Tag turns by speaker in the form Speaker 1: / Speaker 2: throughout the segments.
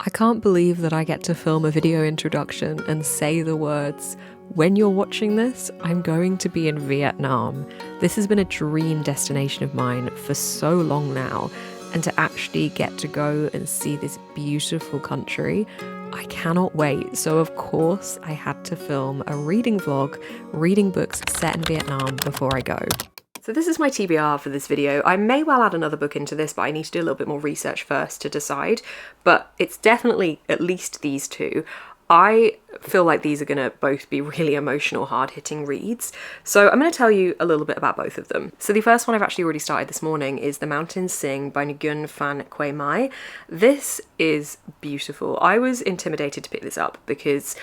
Speaker 1: I can't believe that I get to film a video introduction and say the words, "When you're watching this, I'm going to be in Vietnam." This has been a dream destination of mine for so long now, and to actually get to go and see this beautiful country, I cannot wait. So of course I had to film a reading vlog, reading books set in Vietnam before I go. So this is my TBR for this video. I may well add another book into this, but I need to do a little bit more research first to decide. But it's definitely at least these two. I feel like these are going to both be really emotional, hard-hitting reads. So I'm going to tell you a little bit about both of them. So the first one I've actually already started this morning is The Mountains Sing by Nigun Phan Quay Mai. This is beautiful. I was intimidated to pick this up because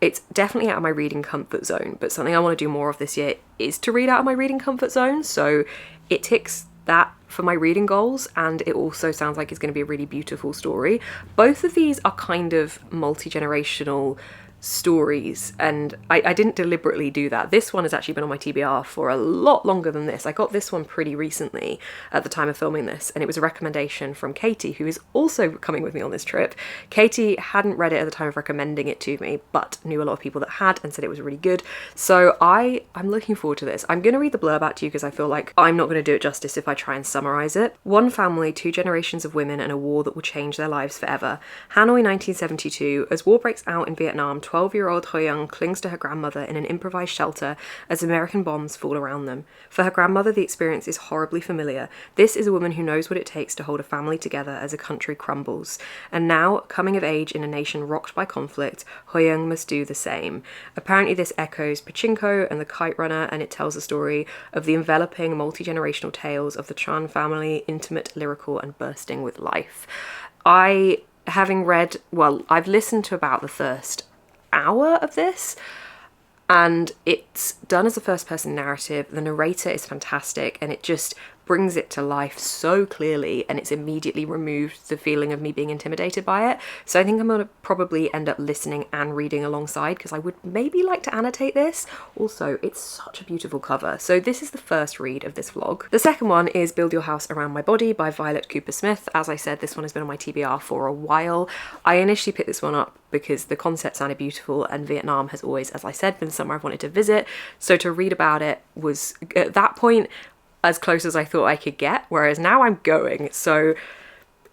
Speaker 1: it's definitely out of my reading comfort zone, but something I want to do more of this year is to read out of my reading comfort zone. So it ticks that for my reading goals, and it also sounds like it's going to be a really beautiful story. Both of these are kind of multi-generational stories, and I didn't deliberately do that. This one has actually been on my TBR for a lot longer than this. I got this one pretty recently at the time of filming this, and it was a recommendation from Katie, who is also coming with me on this trip. Katie hadn't read it at the time of recommending it to me, but knew a lot of people that had and said it was really good. So I'm looking forward to this. I'm going to read the blurb out to you because I feel like I'm not going to do it justice if I try and summarize it. One family, two generations of women, and a war that will change their lives forever. Hanoi, 1972. As war breaks out in Vietnam, 12-year-old Hoyoung clings to her grandmother in an improvised shelter as American bombs fall around them. For her grandmother, the experience is horribly familiar. This is a woman who knows what it takes to hold a family together as a country crumbles. And now, coming of age in a nation rocked by conflict, Hoyoung must do the same. Apparently this echoes Pachinko and The Kite Runner, and it tells the story of the enveloping multi-generational tales of the Chan family, intimate, lyrical, and bursting with life. I've listened to about the first hour of this, and it's done as a first-person narrative. The narrator is fantastic, and it just brings it to life so clearly, and it's immediately removed the feeling of me being intimidated by it. So I think I'm going to probably end up listening and reading alongside, because I would maybe like to annotate this. Also, it's such a beautiful cover. So this is the first read of this vlog. The second one is Build Your House Around My Body by Violet Cooper Smith. As I said, this one has been on my TBR for a while. I initially picked this one up because the concept sounded beautiful, and Vietnam has always, as I said, been somewhere I've wanted to visit. So to read about it was, at that point, as close as I thought I could get, whereas now I'm going. So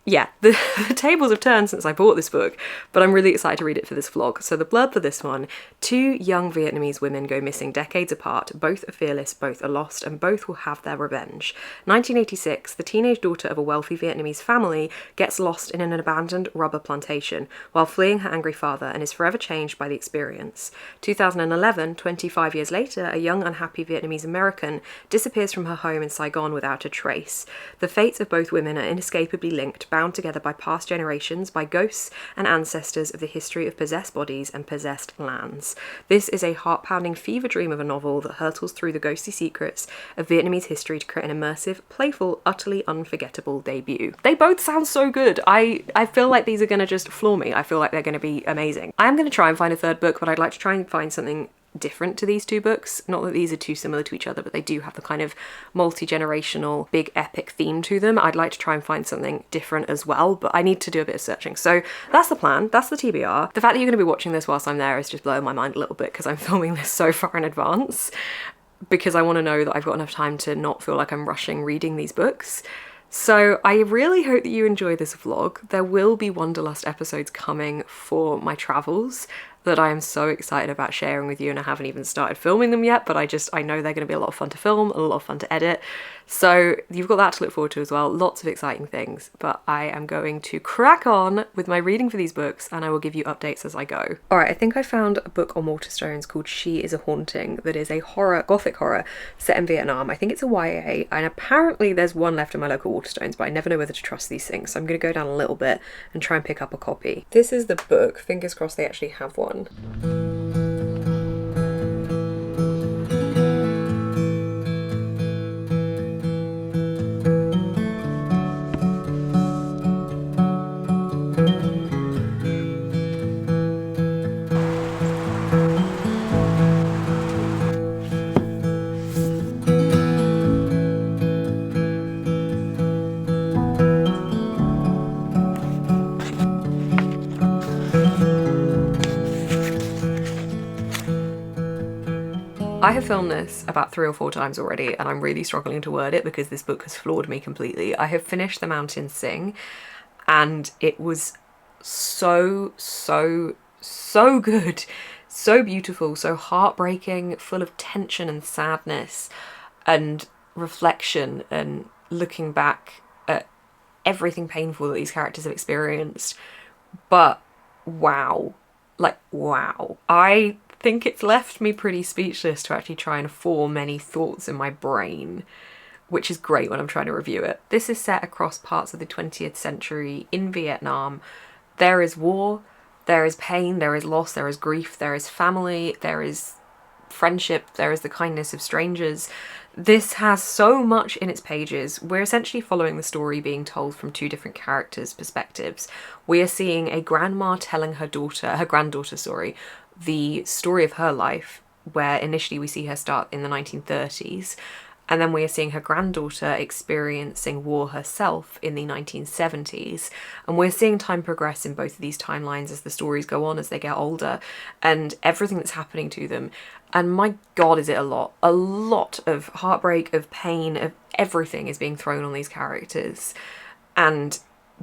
Speaker 1: yeah, the tables have turned since I bought this book, but I'm really excited to read it for this vlog. So the blurb for this one: two young Vietnamese women go missing decades apart. Both are fearless, both are lost, and both will have their revenge. 1986, the teenage daughter of a wealthy Vietnamese family gets lost in an abandoned rubber plantation while fleeing her angry father, and is forever changed by the experience. 2011, 25 years later, a young unhappy Vietnamese American disappears from her home in Saigon without a trace. The fates of both women are inescapably linked, bound together by past generations, by ghosts and ancestors of the history of possessed bodies and possessed lands. This is a heart-pounding fever dream of a novel that hurtles through the ghostly secrets of Vietnamese history to create an immersive, playful, utterly unforgettable debut. They both sound so good. I feel like these are going to just floor me. I feel like they're going to be amazing. I am going to try and find a third book, but I'd like to try and find something different to these two books. Not that these are too similar to each other, but they do have the kind of multi-generational big epic theme to them. I'd like to try and find something different as well, but I need to do a bit of searching. So that's the plan, that's the TBR. The fact that you're going to be watching this whilst I'm there is just blowing my mind a little bit, because I'm filming this so far in advance, because I want to know that I've got enough time to not feel like I'm rushing reading these books. So I really hope that you enjoy this vlog. There will be Wanderlust episodes coming for my travels that I am so excited about sharing with you, and I haven't even started filming them yet, but I know they're going to be a lot of fun to film, a lot of fun to edit. So you've got that to look forward to as well. Lots of exciting things, but I am going to crack on with my reading for these books, and I will give you updates as I go. All right, I think I found a book on WATERSTONES called She is a Haunting that is a horror, gothic horror set in Vietnam. I think it's a YA, and apparently there's one left in my local WATERSTONES, but I never know whether to trust these things, so I'm going to go down a little bit and try and pick up a copy. This is the book. Fingers crossed they actually have one. I have filmed this about 3 or 4 times already, and I'm really struggling to word it because this book has floored me completely. I have finished The Mountains Sing, and it was so good. So beautiful, so heartbreaking, full of tension and sadness and reflection and looking back at everything painful that these characters have experienced. But wow, like wow. I think it's left me pretty speechless to actually try and form any thoughts in my brain, which is great when I'm trying to review it. This is set across parts of the 20th century in Vietnam. There is war, there is pain, there is loss, there is grief, there is family, there is friendship, there is the kindness of strangers. This has so much in its pages. We're essentially following the story being told from 2 different characters' perspectives. We are seeing a grandma telling her granddaughter, the story of her life, where initially we see her start in the 1930s, and then we are seeing her granddaughter experiencing war herself in the 1970s. And we're seeing time progress in both of these timelines as the stories go on, as they get older, and everything that's happening to them. And my God, is it a lot. A lot of heartbreak, of pain, of everything is being thrown on these characters. And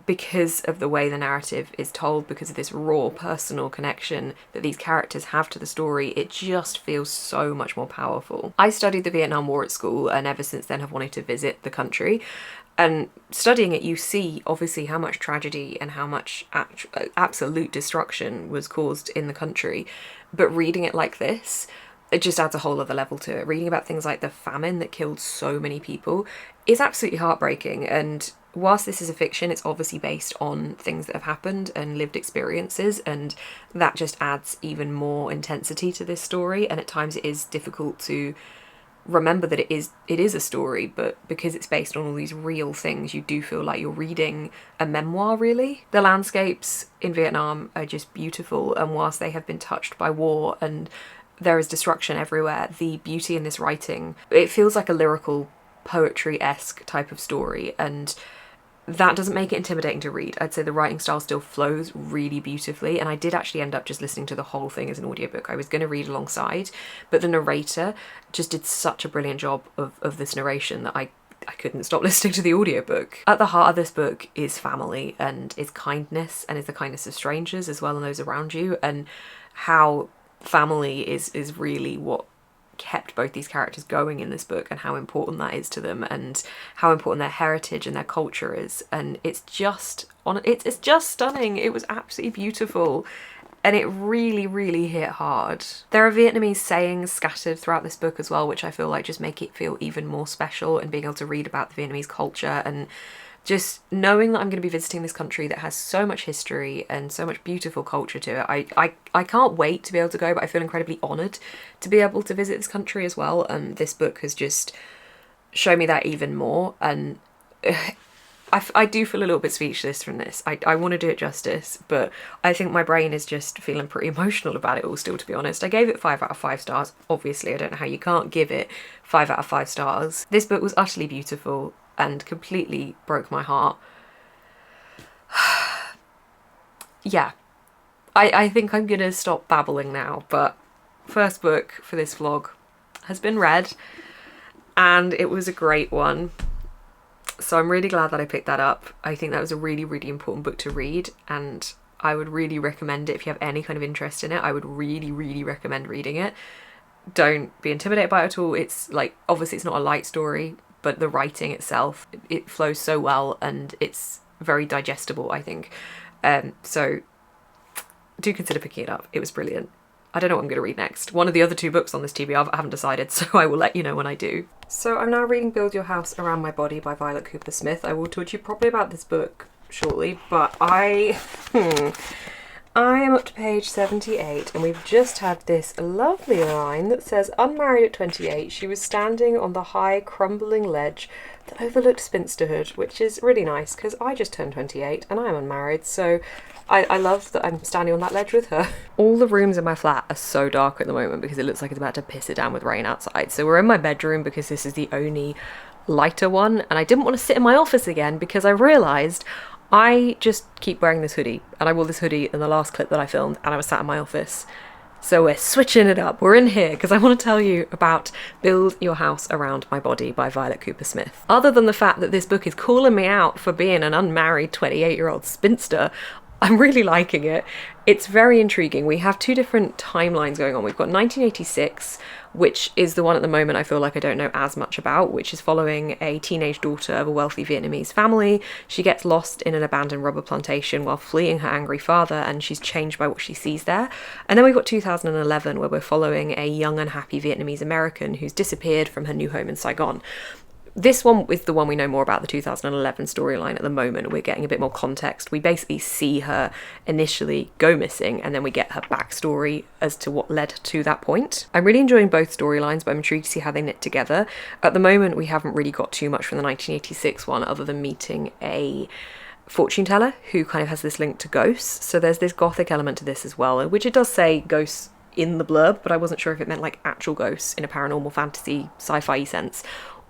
Speaker 1: because of the way the narrative is told, because of this raw personal connection that these characters have to the story, it just feels so much more powerful. I studied the Vietnam War at school, and ever since then have wanted to visit the country. And studying it, you see obviously how much tragedy and how much absolute destruction was caused in the country. But reading it like this, it just adds a whole other level to it. Reading about things like the famine that killed so many people is absolutely heartbreaking. And whilst this is a fiction, it's obviously based on things that have happened and lived experiences, and that just adds even more intensity to this story. And at times it is difficult to remember that it is a story, but because it's based on all these real things, you do feel like you're reading a memoir, really. The landscapes in Vietnam are just beautiful, and whilst they have been touched by war and there is destruction everywhere, the beauty in this writing, it feels like a lyrical poetry-esque type of story, and that doesn't make it intimidating to read. I'd say the writing style still flows really beautifully, and I did actually end up just listening to the whole thing as an audiobook. I was going to read alongside, but the narrator just did such a brilliant job of this narration that I couldn't stop listening to the audiobook. At the heart of this book is family, and is kindness, and is the kindness of strangers as well and those around you, and how family is really what kept both these characters going in this book, and how important that is to them, and how important their heritage and their culture is. And it's just stunning. It was absolutely beautiful, and it really hit hard. There are Vietnamese sayings scattered throughout this book as well, which I feel like just make it feel even more special, and being able to read about the Vietnamese culture and just knowing that I'm going to be visiting this country that has so much history and so much beautiful culture to it. I can't wait to be able to go, but I feel incredibly honoured to be able to visit this country as well. And this book has just shown me that even more. And I do feel a little bit speechless from this. I want to do it justice, but I think my brain is just feeling pretty emotional about it all still, to be honest. I gave it 5 out of 5 stars. Obviously, I don't know how you can't give it 5 out of 5 stars. This book was utterly beautiful and completely broke my heart. Yeah, I think I'm gonna stop babbling now, but first book for this vlog has been read, and it was a great one. So I'm really glad that I picked that up. I think that was a really important book to read, and I would really recommend it if you have any kind of interest in it. I would really recommend reading it. Don't be intimidated by it at all. It's like, obviously it's not a light story, but the writing itself, it flows so well, and it's very digestible, I think. So do consider picking it up. It was brilliant. I don't know what I'm going to read next. One of the other 2 books on this TBR, I haven't decided, so I will let you know when I do. So I'm now reading Build Your House Around My Body by Violet Cooper Smith. I will talk to you properly about this book shortly, but I am up to page 78, and we've just had this lovely line that says, unmarried at 28, she was standing on the high, crumbling ledge that overlooked spinsterhood, which is really nice, because I just turned 28 and I'm unmarried, so I love that I'm standing on that ledge with her. All the rooms in my flat are so dark at the moment because it looks like it's about to piss it down with rain outside. So we're in my bedroom because this is the only lighter one, and I didn't want to sit in my office again because I realised I just keep wearing this hoodie, and I wore this hoodie in the last clip that I filmed, and I was sat in my office. So we're switching it up. We're in here because I want to tell you about Build Your House Around My Body by Violet Cooper Smith. Other than the fact that this book is calling me out for being an unmarried 28-year-old spinster, I'm really liking it. It's very intriguing. We have two different timelines going on. We've got 1986, which is the one at the moment I feel like I don't know as much about, which is following a teenage daughter of a wealthy Vietnamese family. She gets lost in an abandoned rubber plantation while fleeing her angry father, and she's changed by what she sees there. And then we've got 2011, where we're following a young, unhappy Vietnamese American who's disappeared from her new home in Saigon. This one is the one we know more about, the 2011 storyline at the moment. We're getting a bit more context. We basically see her initially go missing, and then we get her backstory as to what led to that point. I'm really enjoying both storylines, but I'm intrigued to see how they knit together. At the moment, we haven't really got too much from the 1986 one, other than meeting a fortune teller who kind of has this link to ghosts. So there's this gothic element to this as well, which it does say ghosts in the blurb, but I wasn't sure if it meant like actual ghosts in a paranormal fantasy sci-fi sense,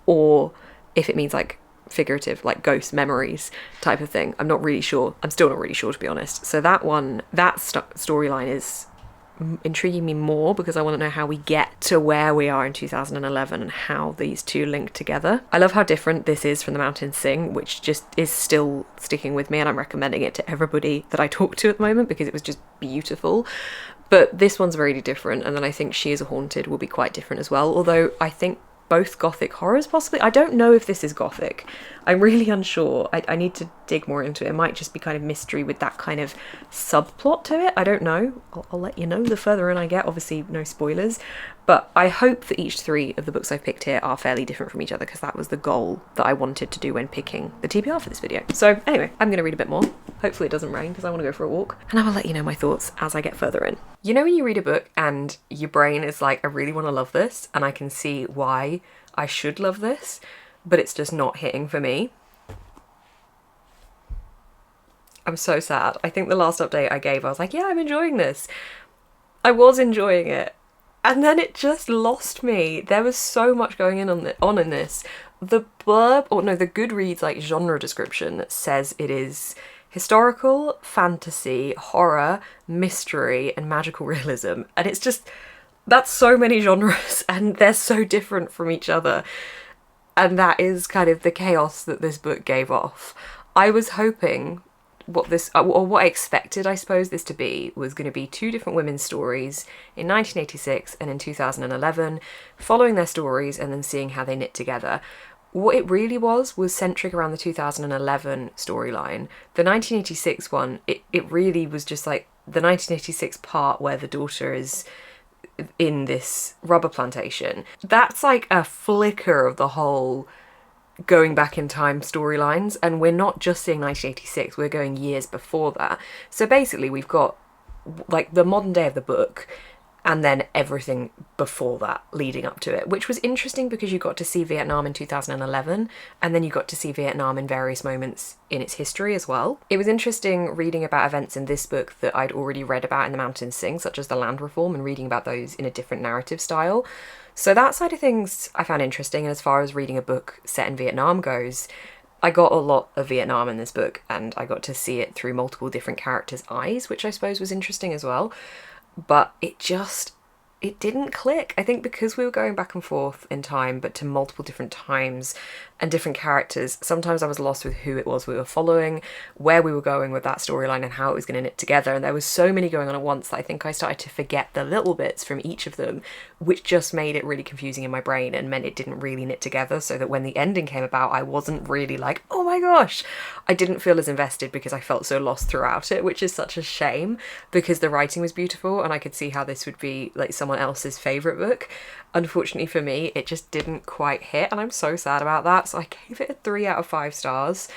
Speaker 1: or if it means like figurative, like ghost memories type of thing. I'm not really sure. I'm still not really sure, to be honest. So that one, that storyline is intriguing me more because I want to know how we get to where we are in 2011 and how these two link together. I love how different this is from The Mountains Sing, which just is still sticking with me, and I'm recommending it to everybody that I talk to at the moment because it was just beautiful. But this one's very different, and then I think She Is a Haunted will be quite different as well, although I think both gothic horrors possibly. I don't know if this is gothic. I'm really unsure. I need to dig more into it. It might just be kind of mystery with that kind of subplot to it. I don't know. I'll let you know the further in I get. Obviously no spoilers, but I hope that each three of the books I've picked here are fairly different from each other, because that was the goal that I wanted to do when picking the TBR for this video. So anyway, I'm going to read a bit more. Hopefully it doesn't rain because I want to go for a walk, and I will let you know my thoughts as I get further in. You know when you read a book and your brain is like, I really want to love this, and I can see why I should love this, but it's just not hitting for me. I'm so sad. I think the last update I gave, I was like, yeah, I'm enjoying this. I was enjoying it. And then it just lost me. There was so much going on in this. The blurb, or no, the Goodreads like genre description says it is historical, fantasy, horror, mystery, and magical realism. And it's just, that's so many genres, and they're so different from each other. And that is kind of the chaos that this book gave off. I was hoping what this, or what I expected, I suppose, this to be, was going to be two different women's stories in 1986 and in 2011, following their stories and then seeing how they knit together. What it really was centric around the 2011 storyline. The 1986 one, it really was just like the 1986 part where the daughter is in this rubber plantation. That's like a flicker of the whole going back in time storylines, and we're not just seeing 1986, we're going years before that. So basically we've got like the modern day of the book and then everything before that leading up to it, which was interesting because you got to see Vietnam in 2011 and then you got to see Vietnam in various moments in its history as well. It was interesting reading about events in this book that I'd already read about in The Mountains Sing, such as the land reform, and reading about those in a different narrative style. So that side of things I found interesting, and as far as reading a book set in Vietnam goes, I got a lot of Vietnam in this book, and I got to see it through multiple different characters' eyes, which I suppose was interesting as well. But it didn't click. I think because we were going back and forth in time, but to multiple different times and different characters, sometimes I was lost with who it was we were following, where we were going with that storyline and how it was going to knit together. And there was so many going on at once that I think I started to forget the little bits from each of them, which just made it really confusing in my brain and meant it didn't really knit together, so that when the ending came about, I wasn't really like, oh my gosh. I didn't feel as invested because I felt so lost throughout it, which is such a shame because the writing was beautiful and I could see how this would be like someone else's favourite book. Unfortunately for me, it just didn't quite hit, and I'm so sad about that. So I gave it a 3 out of 5 stars.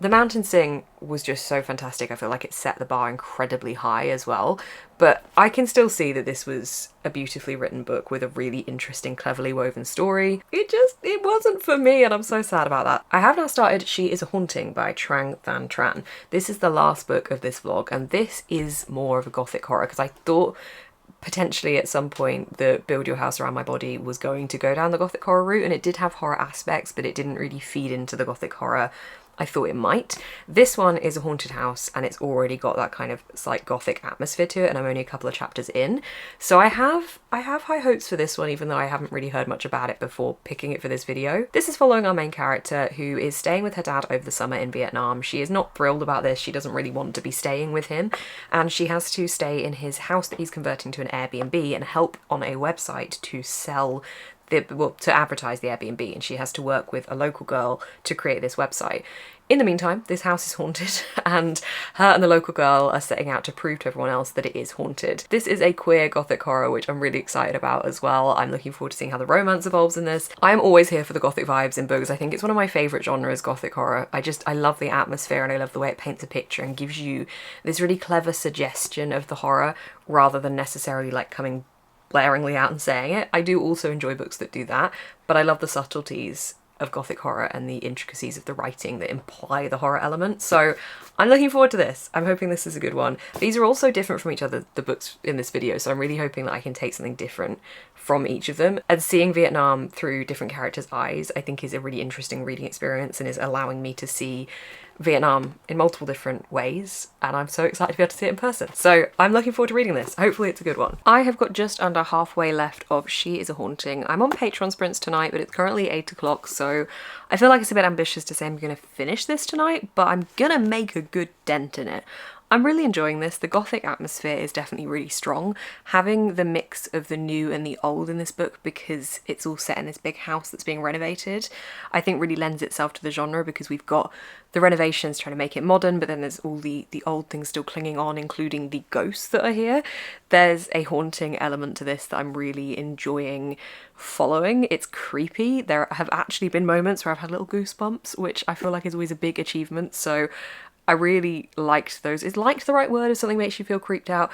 Speaker 1: The Mountains Sing was just so fantastic. I feel like it set the bar incredibly high as well. But I can still see that this was a beautifully written book with a really interesting, cleverly woven story. It wasn't for me, and I'm so sad about that. I have now started She Is a Haunting by Trang Van Tran. This is the last book of this vlog, and this is more of a gothic horror, because I thought potentially at some point the Build Your House Around My Body was going to go down the gothic horror route, and it did have horror aspects, but it didn't really feed into the gothic horror I thought it might. This one is a haunted house and it's already got that kind of slight gothic atmosphere to it, and I'm only a couple of chapters in. So I have high hopes for this one, even though I haven't really heard much about it before picking it for this video. This is following our main character, who is staying with her dad over the summer in Vietnam. She is not thrilled about this. She doesn't really want to be staying with him, and she has to stay in his house that he's converting to an Airbnb and help on a website to sell to advertise the Airbnb, and she has to work with a local girl to create this website. In the meantime, this house is haunted, and her and the local girl are setting out to prove to everyone else that it is haunted. This is a queer gothic horror, which I'm really excited about as well. I'm looking forward to seeing how the romance evolves in this. I'm always here for the gothic vibes in books. I think it's one of my favourite genres, gothic horror. I love the atmosphere, and I love the way it paints a picture and gives you this really clever suggestion of the horror, rather than necessarily like coming blaringly out and saying it. I do also enjoy books that do that, but I love the subtleties of gothic horror and the intricacies of the writing that imply the horror element. So I'm looking forward to this. I'm hoping this is a good one. These are also different from each other, the books in this video, so I'm really hoping that I can take something different from each of them. And seeing Vietnam through different characters' eyes, I think, is a really interesting reading experience and is allowing me to see Vietnam in multiple different ways, and I'm so excited to be able to see it in person. So I'm looking forward to reading this. Hopefully it's a good one. I have got just under halfway left of She Is a Haunting. I'm on Patreon sprints tonight, but it's currently 8 o'clock, so I feel like it's a bit ambitious to say I'm going to finish this tonight, but I'm gonna make a good dent in it. I'm really enjoying this. The gothic atmosphere is definitely really strong. Having the mix of the new and the old in this book, because it's all set in this big house that's being renovated, I think really lends itself to the genre, because we've got the renovations trying to make it modern, but then there's all the old things still clinging on, including the ghosts that are here. There's a haunting element to this that I'm really enjoying following. It's creepy. There have actually been moments where I've had little goosebumps, which I feel like is always a big achievement, so I really liked those. Is liked the right word if something makes you feel creeped out?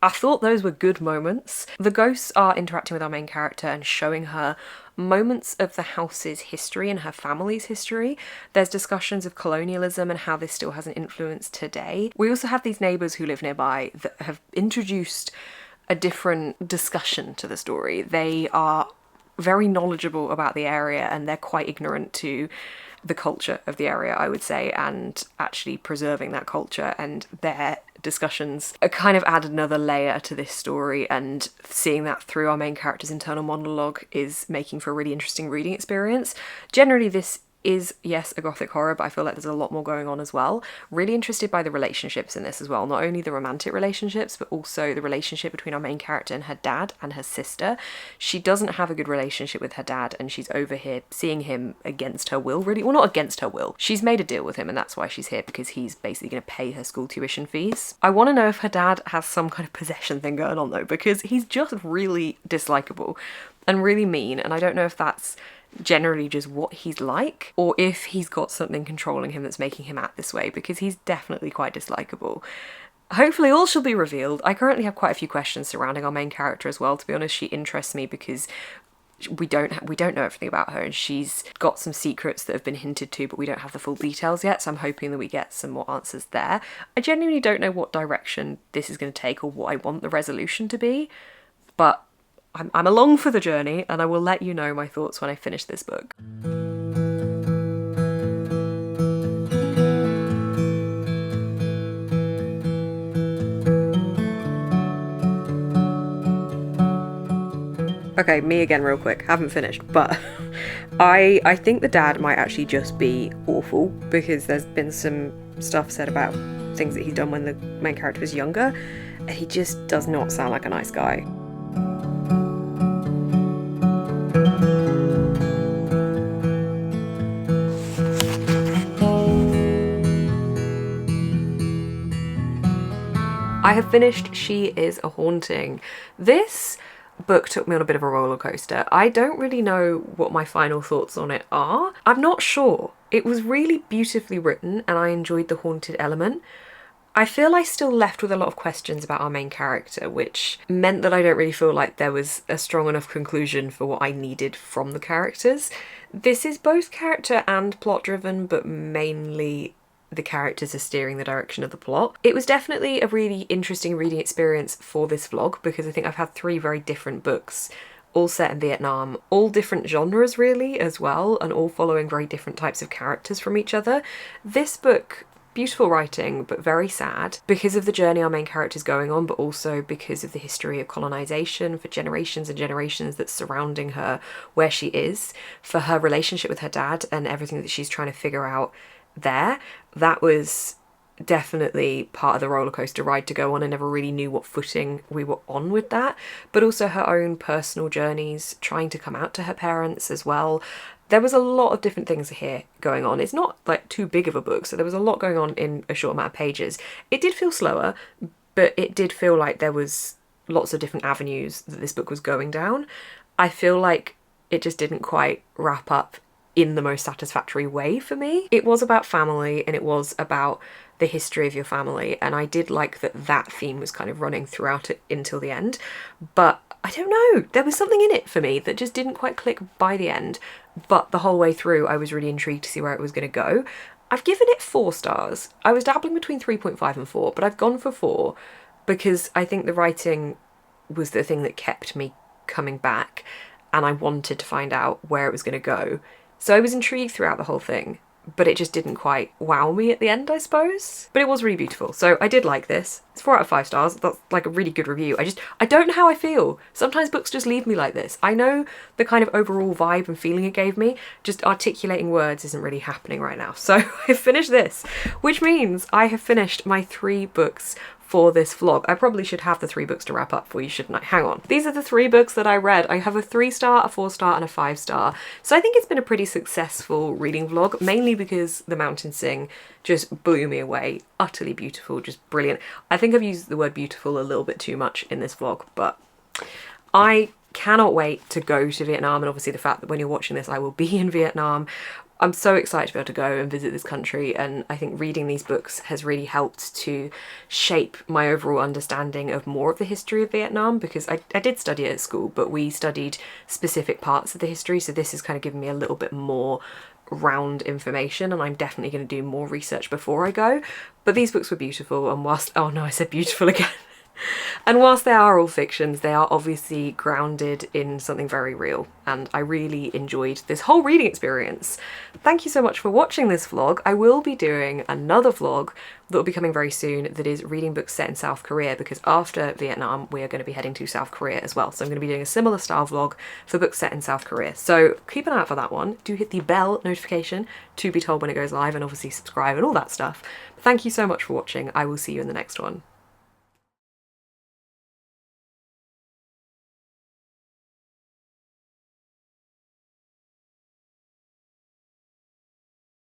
Speaker 1: I thought those were good moments. The ghosts are interacting with our main character and showing her moments of the house's history and her family's history. There's discussions of colonialism and how this still has an influence today. We also have these neighbours who live nearby that have introduced a different discussion to the story. They are very knowledgeable about the area, and they're quite ignorant to the culture of the area, I would say, and actually preserving that culture, and their discussions kind of add another layer to this story, and seeing that through our main character's internal monologue is making for a really interesting reading experience. Generally, this is, yes, a gothic horror, but I feel like there's a lot more going on as well. Really interested by the relationships in this as well. Not only the romantic relationships, but also the relationship between our main character and her dad and her sister. She doesn't have a good relationship with her dad, and she's over here seeing him against her will, really. Well, not against her will. She's made a deal with him, and that's why she's here, because he's basically going to pay her school tuition fees. I want to know if her dad has some kind of possession thing going on, though, because he's just really dislikable and really mean, and I don't know if that's generally just what he's like, or if he's got something controlling him that's making him act this way, because he's definitely quite dislikable. Hopefully all shall be revealed. I currently have quite a few questions surrounding our main character as well. To be honest, she interests me because we don't know everything about her, and she's got some secrets that have been hinted to, but we don't have the full details yet, so I'm hoping that we get some more answers there. I genuinely don't know what direction this is going to take or what I want the resolution to be, but I'm along for the journey, and I will let you know my thoughts when I finish this book. Okay, me again real quick, haven't finished, but I think the dad might actually just be awful, because there's been some stuff said about things that he's done when the main character was younger, and he just does not sound like a nice guy. I have finished She Is a Haunting. This book took me on a bit of a roller coaster. I don't really know what my final thoughts on it are. I'm not sure. It was really beautifully written, and I enjoyed the haunted element. I feel I still left with a lot of questions about our main character, which meant that I don't really feel like there was a strong enough conclusion for what I needed from the characters. This is both character and plot driven, but mainly the characters are steering the direction of the plot. It was definitely a really interesting reading experience for this vlog, because I think I've had 3 very different books all set in Vietnam, all different genres really as well, and all following very different types of characters from each other. This book, beautiful writing, but very sad because of the journey our main character's going on, but also because of the history of colonization for generations and generations that's surrounding her where she is, for her relationship with her dad and everything that she's trying to figure out there. That was definitely part of the roller coaster ride to go on. I never really knew what footing we were on with that, but also her own personal journeys, trying to come out to her parents as well. There was a lot of different things here going on. It's not like too big of a book, so there was a lot going on in a short amount of pages. It did feel slower, but it did feel like there was lots of different avenues that this book was going down. I feel like it just didn't quite wrap up in the most satisfactory way for me. It was about family, and it was about the history of your family, and I did like that that theme was kind of running throughout it until the end, but I don't know, there was something in it for me that just didn't quite click by the end, but the whole way through I was really intrigued to see where it was going to go. I've given it 4 stars. I was dabbling between 3.5 and 4, but I've gone for 4 because I think the writing was the thing that kept me coming back, and I wanted to find out where it was going to go. So I was intrigued throughout the whole thing, but it just didn't quite wow me at the end, I suppose. But it was really beautiful, so I did like this. It's 4 out of 5 stars. That's like a really good review. I don't know how I feel. Sometimes books just leave me like this. I know the kind of overall vibe and feeling it gave me, just articulating words isn't really happening right now. So I finished this, which means I have finished my 3 books for this vlog. I probably should have the 3 books to wrap up for you, shouldn't I? Hang on. These are the 3 books that I read. I have a 3-star, a 4-star, and a 5-star. So I think it's been a pretty successful reading vlog, mainly because The Mountain Sing just blew me away. Utterly beautiful, just brilliant. I think I've used the word beautiful a little bit too much in this vlog, but I cannot wait to go to Vietnam, and obviously the fact that when you're watching this I will be in Vietnam. I'm so excited to be able to go and visit this country, and I think reading these books has really helped to shape my overall understanding of more of the history of Vietnam, because I did study it at school, but we studied specific parts of the history, so this has kind of given me a little bit more round information, and I'm definitely going to do more research before I go. But these books were beautiful, and whilst, oh no, I said beautiful again. And whilst they are all fictions, they are obviously grounded in something very real, and I really enjoyed this whole reading experience. Thank you so much for watching this vlog. I will be doing another vlog that will be coming very soon that is reading books set in South Korea, because after Vietnam we are going to be heading to South Korea as well. So I'm going to be doing a similar style vlog for books set in South Korea. So keep an eye out for that one. Do hit the bell notification to be told when it goes live, and obviously subscribe and all that stuff. Thank you so much for watching. I will see you in the next one.